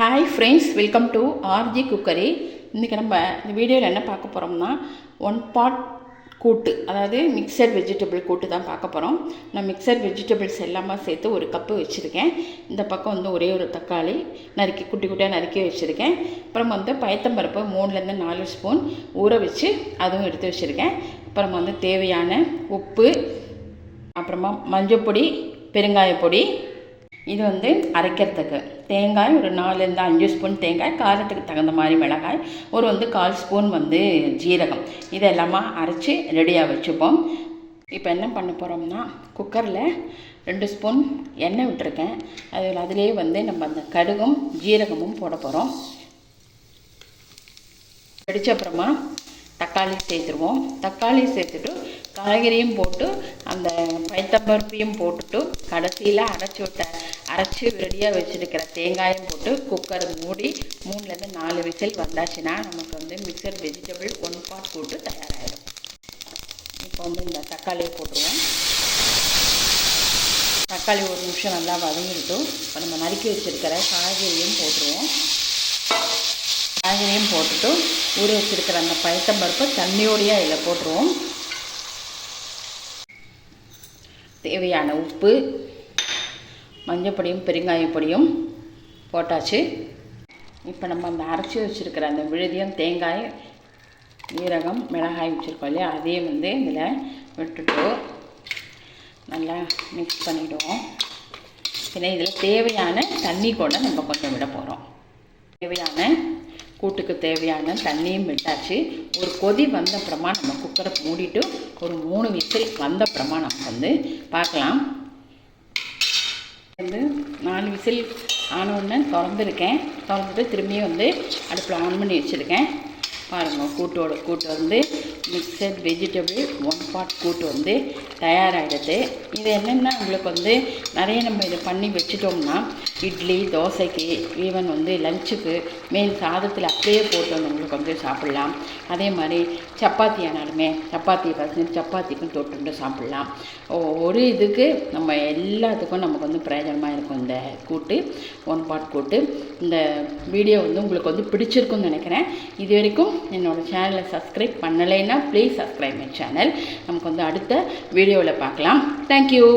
Hi friends, welcome to R G cookery. இன்றைக்கி நம்ம இந்த வீடியோவில் என்ன பார்க்க போகிறோம்னா ஒன் பாட் கூட்டு, அதாவது மிக்சட் வெஜிடபிள் கூட்டு தான் பார்க்க போகிறோம். நான் மிக்சட் வெஜிடபிள்ஸ் எல்லாமே சேர்த்து ஒரு கப்பு வச்சுருக்கேன். இந்த பக்கம் வந்து ஒரே ஒரு தக்காளி நறுக்கி குட்டி குட்டியாக நறுக்கி வச்சுருக்கேன். அப்புறம் வந்து பயத்தம்பருப்பு 3-4 ஸ்பூன் ஊற வச்சு அதுவும் எடுத்து வச்சுருக்கேன். அப்புறம் வந்து தேவையான உப்பு, அப்புறமா மஞ்சள் பொடி, பெருங்காயப்பொடி. இது வந்து அரைக்கிறதுக்கு தேங்காய் ஒரு 4-5 ஸ்பூன் தேங்காய், காரத்துக்கு தகுந்த மாதிரி மிளகாய், ஒரு 1/4 ஸ்பூன் வந்து ஜீரகம். இதெல்லாமா அரைச்சி ரெடியாக வச்சுப்போம். இப்போ என்ன பண்ண போகிறோம்னா, குக்கரில் 2 ஸ்பூன் எண்ணெய் விட்டுருக்கேன். அதிலே வந்து நம்ம அந்த கடுகும் ஜீரகமும் போட போகிறோம். வெடிச்ச அப்புறமா தக்காளி சேர்த்துருவோம். தக்காளி சேர்த்துட்டு காய்கறியும் போட்டு அந்த பயத்தம்பருப்பையும் போட்டுட்டு கடைசியில் அரைச்சி ரெடியாக வச்சுருக்கிற தேங்காயும் போட்டு குக்கர் மூடி 3-4 விசில் வந்தாச்சுன்னா நமக்கு வந்து மிக்சட் வெஜிடபிள் ஒன் பாட் கூட்டு தயாராகிடும். இப்போ வந்து இந்த தக்காளியை போட்டுருவோம். தக்காளி ஒரு நிமிஷம் நல்லா வதங்கிட்டு இப்போ நம்ம நறுக்கி வச்சுருக்கிற காய்கறியும் போட்டுருவோம். காய்கறியும் போட்டுட்டு ஊற வச்சுருக்கிற அந்த பயத்தம்பருப்பு தண்ணியோடையே அதில் போட்டுருவோம். தேவையான உப்பு, மஞ்சள் பொடியும் பெருங்காயப்பொடியும் போட்டாச்சு. இப்போ நம்ம அந்த அரைச்சி வச்சுருக்கிற அந்த விழுதியும் தேங்காய், ஜீரகம், மிளகாய் வச்சுருக்கோம் இல்லையா, அதையும் வந்து இதில் விட்டுட்டு நல்லா மிக்ஸ் பண்ணிவிடுவோம். ஏன்னா இதில் தேவையான தண்ணி கூட நம்ம கொஞ்சம் விட போகிறோம். தேவையான கூட்டுக்கு தேவையான தண்ணியும் விட்டாச்சு. ஒரு கொதி வந்தப்புறமா நம்ம குக்கரை மூடிட்டு ஒரு 3 விசில் வந்தப்புறமா நம்ம வந்து பார்க்கலாம். வந்து 4 விசில் ஆனவுடனே திறந்துட்டு திரும்பியும் வந்து அடுப்பில் ஆன் பண்ணி வச்சுருக்கேன். பாருங்கள், கூட்டு வந்து மிக்சட் வெஜிடபிள் ஒன் பாட் கூட்டு வந்து தயாராகிடுது. இது என்னென்னா உங்களுக்கு வந்து நிறைய நம்ம இதை பண்ணி வச்சுட்டோம்னா இட்லி, தோசைக்கு, ஈவன் வந்து லஞ்சுக்கு மேல் சாதத்தில் அப்படியே போட்டு வந்து உங்களுக்கு வந்து சாப்பிட்லாம். அதே மாதிரி சப்பாத்தி ஆனாலுமே சப்பாத்திக்கும் தொட்டுட்டு சாப்பிட்லாம். ஒரு இதுக்கு நம்ம எல்லாத்துக்கும் நமக்கு வந்து பிரயோஜனமாக இருக்கும் இந்த கூட்டு, ஒன் பாட் கூட்டு. இந்த வீடியோ வந்து உங்களுக்கு வந்து பிடிச்சிருக்குன்னு நினைக்கிறேன். இது வரைக்கும் என்னோடய சேனலை சப்ஸ்கிரைப் பண்ணலைன்னா ப்ளீஸ் சப்ஸ்கிரைப் மை சேனல். நமக்கு வந்து அடுத்த வீடியோவில் பார்க்கலாம். தேங்க்யூ.